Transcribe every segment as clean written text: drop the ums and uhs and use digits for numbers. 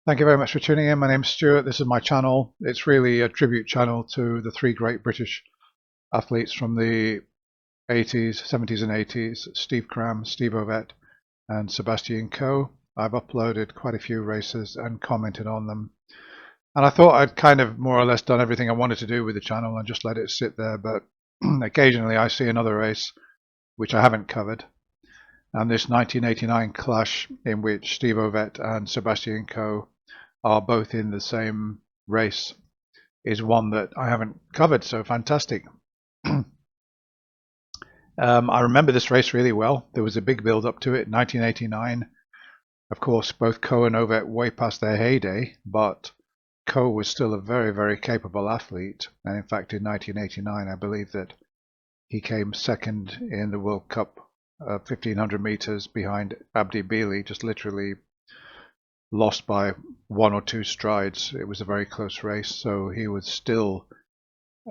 Thank you very much for tuning in. My name's Stuart. This is my channel. It's really a tribute channel to the three great British athletes from the 80s, 70s and 80s, Steve Cram, Steve Ovett and Sebastian Coe. I've uploaded quite a few races and commented on them. And I thought I'd kind of more or less done everything I wanted to do with the channel and just let it sit there. But occasionally I see another race which I haven't covered. And this 1989 clash in which Steve Ovett and Sebastian Coe are both in the same race is one that I haven't covered, so fantastic. I remember this race really well. There was a big build up to it, 1989. Of course, both Coe and Ovett way past their heyday, but Coe was still a very, very capable athlete. And in fact, in 1989, I believe that he came second in the World Cup 1500 meters behind Abdi Bili, just literally lost by 1 or 2 strides. It was a very close race, so he was still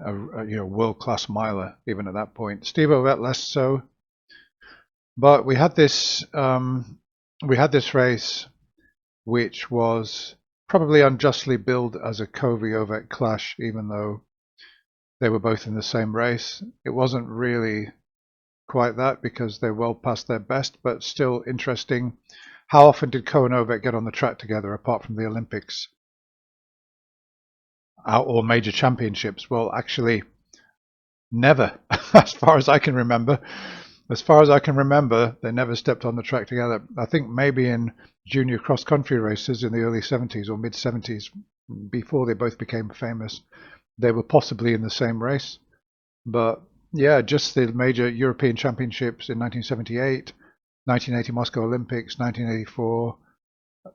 a world-class miler even at that point. Steve Ovett less so, but we had this race which was probably unjustly billed as a Coe v Ovett clash, even though they were both in the same race. It wasn't really quite that because they're well past their best, but still interesting. How often did Coe and Ovett get on the track together apart from the Olympics or major championships? Well, actually, never, as far as I can remember. As far as I can remember, they never stepped on the track together. I think maybe in junior cross-country races in the early 70s or mid-70s, before they both became famous, they were possibly in the same race. But yeah, just the major European championships in 1978, 1980 Moscow Olympics, 1984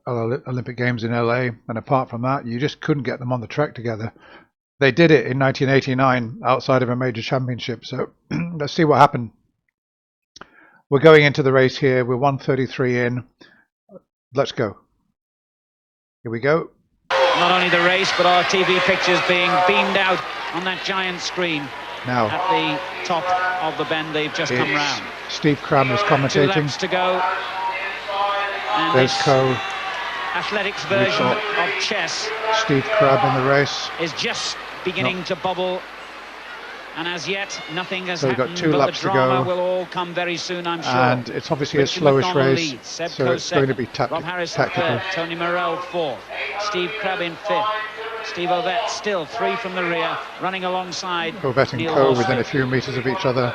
Olympic Games in LA, and apart from that, you just couldn't get them on the track together. They did it in 1989 outside of a major championship, so let's see what happened. We're going into the race here. We're 1:33 in. Let's go. Here we go. Not only the race, but our TV pictures being beamed out on that giant screen. Now, at the top of the bend they've just come round. Steve Cram is commentating. 2 laps to go. And there's Coe. Athletics version of chess. Steve Cram in the race. Is just beginning to bubble. And as yet, nothing has so happened, we've got 2 but laps the drama to go. will all come very soon, I'm sure. And it's obviously Richard a slowish McDonald race, leads, Seb so Coe it's going to be Rob Harris tactical. Third, Tony Morell 4th, Steve Crabb in 5th. Steve Ovett still 3 from the rear, running alongside Ovett and Neil Coe Horsfield. within a few meters of each other.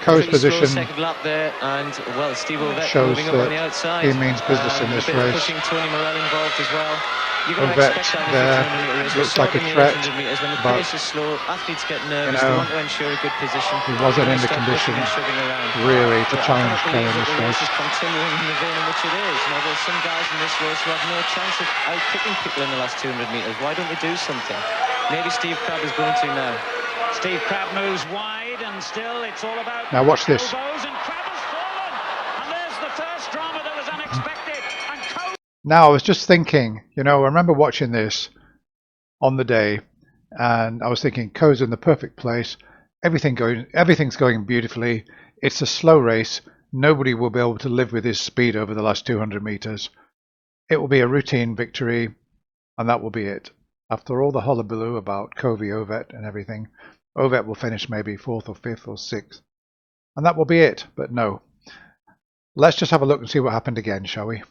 Coe's position second lap there, and well, Steve Ovett shows moving up on the outside. He means business in this race. Pushing Tony Morell involved as well. Ovett there looks like a threat, when the but pace is slow, athletes get nervous. They want to ensure a good position. He wasn't in the condition really to challenge Coe in this race. Is continuing in the vein in which it is. You know, there's some guys in this race who have no chance of out-kicking people in the last 200 metres. Why don't they do something? Maybe Steve Crabb is going to now. Steve Crabb moves wide, and still it's all about. Now watch this. And Crabb has fallen, and there's the first drama that was unexpected. And Coe. Now I was just thinking, I remember watching this on the day, and I was thinking, Coe's in the perfect place. Everything's going beautifully. It's a slow race. Nobody will be able to live with his speed over the last 200 meters. It will be a routine victory, and that will be it. After all the hullabaloo about Coe v Ovett and everything, Ovett will finish maybe 4th or 5th or 6th, and that will be it. But no. Let's just have a look and see what happened again, shall we?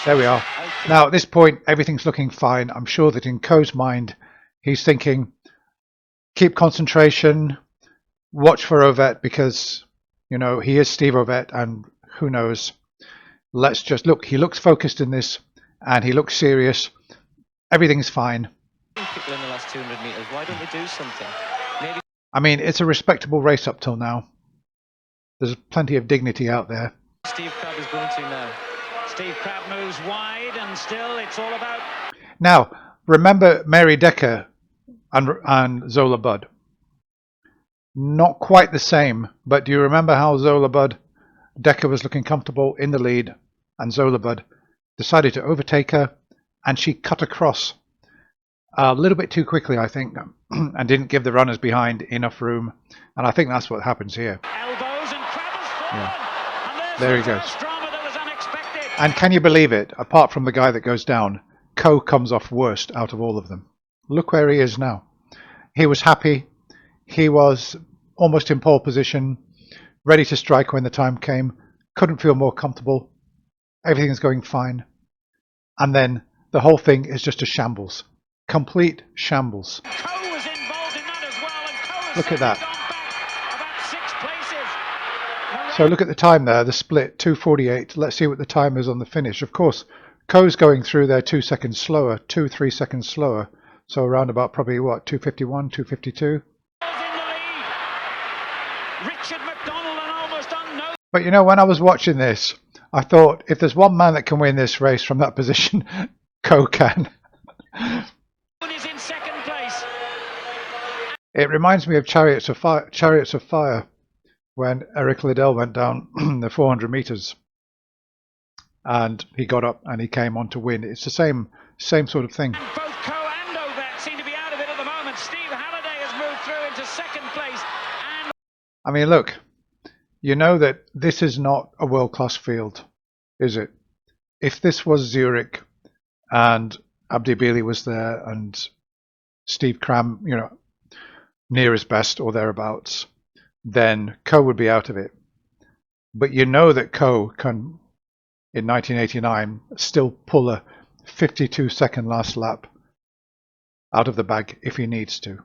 There we are. Now at this point, everything's looking fine. I'm sure that in Coe's mind, he's thinking, keep concentration, watch for Ovett because, he is Steve Ovett, and who knows. Let's just look. He looks focused in this, and he looks serious. Everything's fine. People in the last 200 metres. Why don't they do something? Maybe. I mean, it's a respectable race up till now. There's plenty of dignity out there. Steve Crabb is going to now. Steve Crabb moves wide, and still it's all about. Now, remember Mary Decker and Zola Budd? Not quite the same, but do you remember how Decker was looking comfortable in the lead, and Zola Budd decided to overtake her, and she cut across a little bit too quickly, I think, and didn't give the runners behind enough room, and I think that's what happens here. Elbows, and Crabb has fallen. Yeah. There he goes. And can you believe it? Apart from the guy that goes down, Coe comes off worst out of all of them. Look where he is now. He was happy. He was almost in pole position, ready to strike when the time came. Couldn't feel more comfortable. Everything's going fine. And then the whole thing is just a shambles. Complete shambles. Coe was involved in that as well, and Coe has Look at that. gone back about 6 places. So look at the time there, the split, 2:48. Let's see what the time is on the finish. Of course, Coe's going through there 2 seconds slower, 2-3 seconds slower. So around about probably what, 2:51, 2:52. Richard McDonald and almost unknown. But you know, when I was watching this, I thought, if there's one man that can win this race from that position, Coe can. Is in second place. It reminds me of Chariots of Fire, when Eric Liddell went down the 400 meters, and he got up and he came on to win. It's the same sort of thing. And both Coe and Ovett seem to be out of it at the moment. Steve Halliday has moved through into second place. And I mean, look, you know that this is not a world-class field, is it? If this was Zurich and Abdi Bili was there and Steve Cram, you know, near his best or thereabouts, then Coe would be out of it. But you know that Coe can, in 1989, still pull a 52-second last lap out of the bag if he needs to.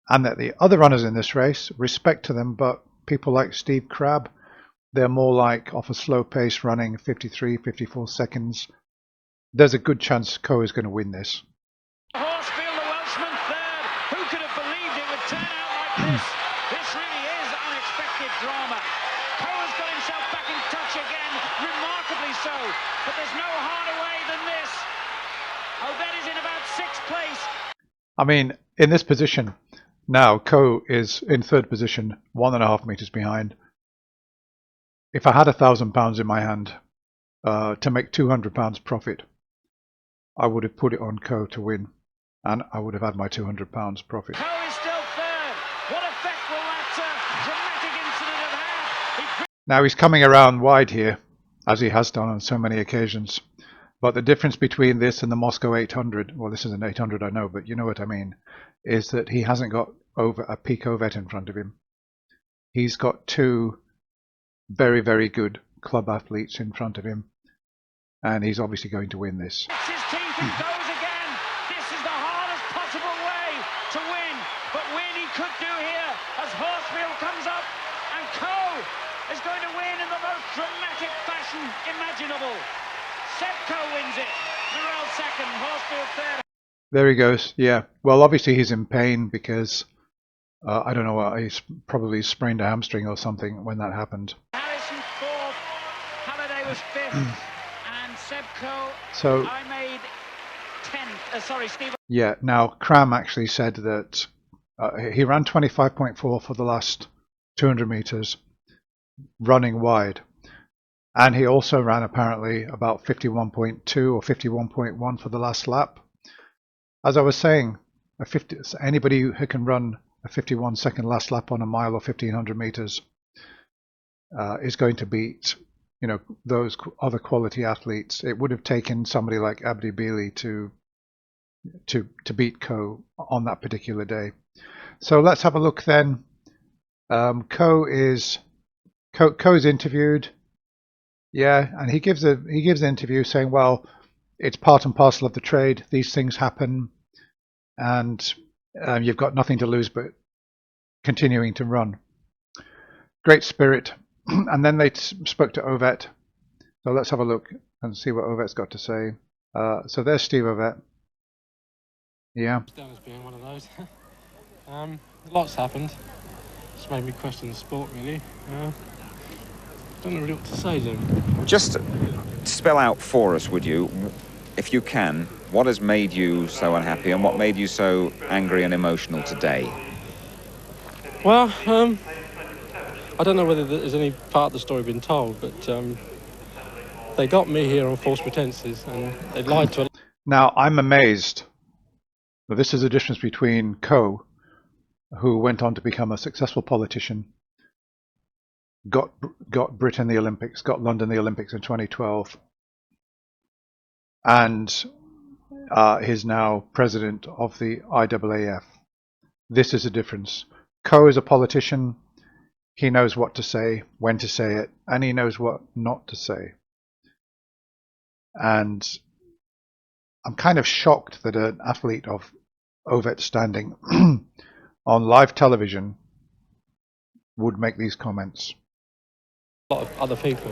And that the other runners in this race, respect to them, but people like Steve Crabb, they're more like off a slow pace running 53, 54 seconds. There's a good chance Coe is going to win this. Horsfield, the Welshman, third. Who could have believed it would turn out like this? This really is unexpected drama. Coe has got himself back in touch again, remarkably so. But there's no harder way than this. Ovett is in about 6th place. I mean, in this position, now Coe is in 3rd position, 1.5 meters behind. If I had £1,000 in my hand to make £200 profit, I would have put it on Coe to win, and I would have had my £200 profit. Coe is still 3rd. What effect will that dramatic incident have had? Now he's coming around wide here, as he has done on so many occasions. But the difference between this and the Moscow 800, well, this is an 800, I know, but you know what I mean, is that he hasn't got a peak Ovett in front of him. He's got 2 very, very good club athletes in front of him, and he's obviously going to win this. It's his teeth and goes again. This is the hardest possible way to win, but win he could do here as Horsfield comes up, and Coe is going to win in the most dramatic fashion imaginable. Seb Coe wins it. Morel second, Horsfield third. There he goes. Yeah. Well, obviously he's in pain because I don't know. He's probably sprained a hamstring or something when that happened. Harrison fourth. Halliday was 5th, and Seb Coe. So I made 10th. Sorry, Steve. yeah. Now Cram actually said that he ran 25.4 for the last 200 meters, running wide. And he also ran apparently about 51.2 or 51.1 for the last lap. As I was saying, anybody who can run a 51-second last lap on a mile or 1,500 meters is going to beat, you know, those other quality athletes. It would have taken somebody like Abdi Bili to beat Coe on that particular day. So let's have a look then. Coe's interviewed. Yeah, and he gives an interview saying, well, it's part and parcel of the trade. These things happen, and you've got nothing to lose but continuing to run. Great spirit. And then they spoke to Ovett. So let's have a look and see what Ovett's got to say. So there's Steve Ovett. Yeah. Down as being one of those. Lots happened. It's made me question the sport, really. Don't know really what to say, Jim. Just spell out for us, would you, if you can, what has made you so unhappy and what made you so angry and emotional today? Well, I don't know whether there's any part of the story been told, but they got me here on false pretenses and they lied to. Now I'm amazed. But this is the difference between Coe, who went on to become a successful politician, got Britain the Olympics, got London the Olympics in 2012, and is now president of the IAAF. This is a difference. Coe is a politician. He knows what to say, when to say it, and he knows what not to say. And I'm kind of shocked that an athlete of Ovett standing on live television would make these comments. A lot of other people.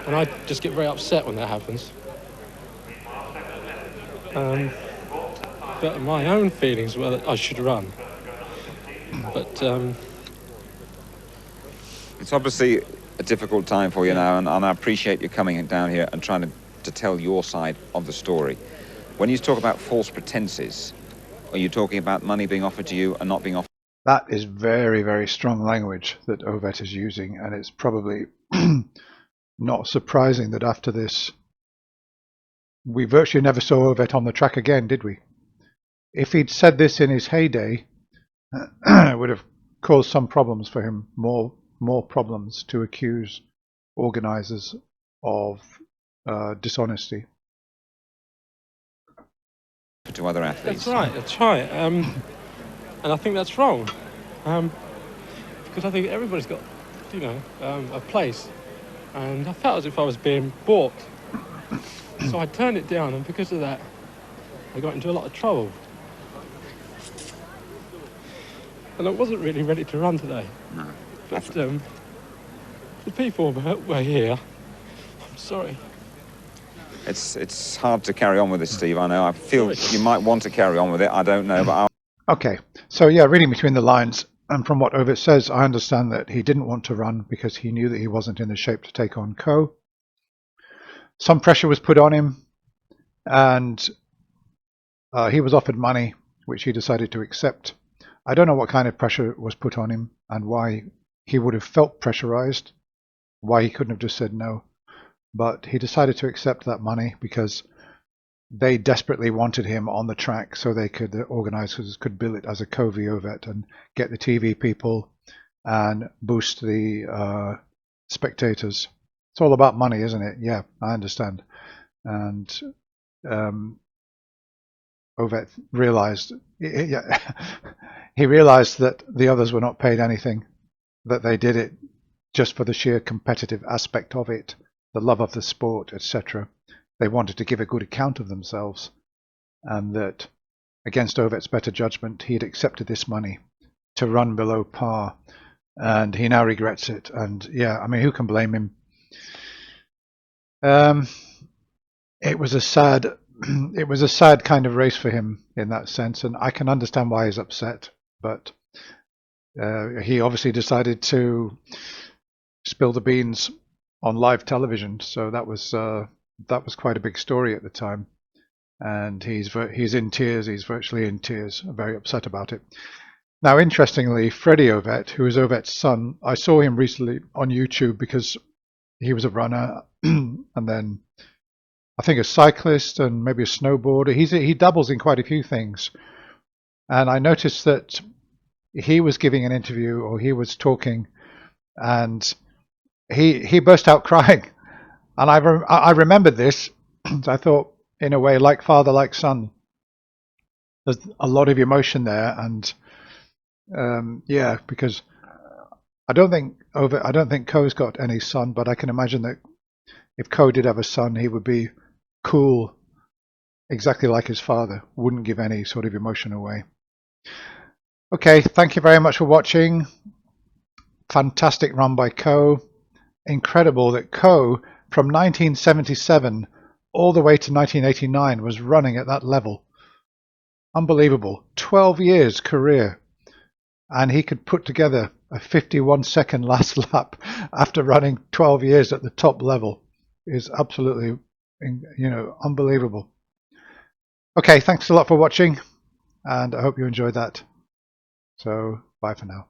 And I just get very upset when that happens. But my own feelings were that I should run. But it's obviously a difficult time for you now, and I appreciate you coming down here and trying to tell your side of the story. When you talk about false pretenses, are you talking about money being offered to you and not being offered? That is very, very strong language that Ovett is using, and it's probably not surprising that after this, we virtually never saw Ovett on the track again, did we? If he'd said this in his heyday, it would have caused some problems for him, more problems to accuse organisers of dishonesty. To other athletes. That's right. And I think that's wrong. Because I think everybody's got, a place. And I felt as if I was being bought. So I turned it down, and because of that, I got into a lot of trouble. And I wasn't really ready to run today. No. But the people were here. I'm sorry. It's hard to carry on with this, Steve. I know. I feel you might want to carry on with it. I don't know, but Okay, so yeah, reading between the lines, and from what Ovett says, I understand that he didn't want to run because he knew that he wasn't in the shape to take on Coe. Some pressure was put on him, and he was offered money, which he decided to accept. I don't know what kind of pressure was put on him and why he would have felt pressurized, why he couldn't have just said no. But he decided to accept that money because they desperately wanted him on the track so they could, the organisers could bill it as a Coe v Ovett and get the TV people and boost the spectators. It's all about money, isn't it? Yeah, I understand. And Ovett realised, he realised that the others were not paid anything, that they did it just for the sheer competitive aspect of it, the love of the sport, etc. They wanted to give a good account of themselves, and that against Ovett's better judgment, he had accepted this money to run below par, and he now regrets it. And yeah, I mean, who can blame him? It was a sad kind of race for him in that sense, and I can understand why he's upset. But he obviously decided to spill the beans on live television, so that was quite a big story at the time. And he's in tears. He's virtually in tears, very upset about it. Now, interestingly, Freddie Ovett, who is Ovett's son, I saw him recently on YouTube because he was a runner and then I think a cyclist and maybe a snowboarder. He dabbles in quite a few things. And I noticed that he was giving an interview, or he was talking, and he burst out crying. And I remembered this. I thought, in a way, like father, like son. There's a lot of emotion there, and yeah, because I don't think Coe's got any son, but I can imagine that if Coe did have a son, he would be cool, exactly like his father, wouldn't give any sort of emotion away. Okay, thank you very much for watching. Fantastic run by Coe. Incredible that Coe, from 1977 all the way to 1989, was running at that level. Unbelievable. 12 years career. And he could put together a 51-second last lap after running 12 years at the top level. Is absolutely, unbelievable. Okay, thanks a lot for watching, and I hope you enjoyed that. So, bye for now.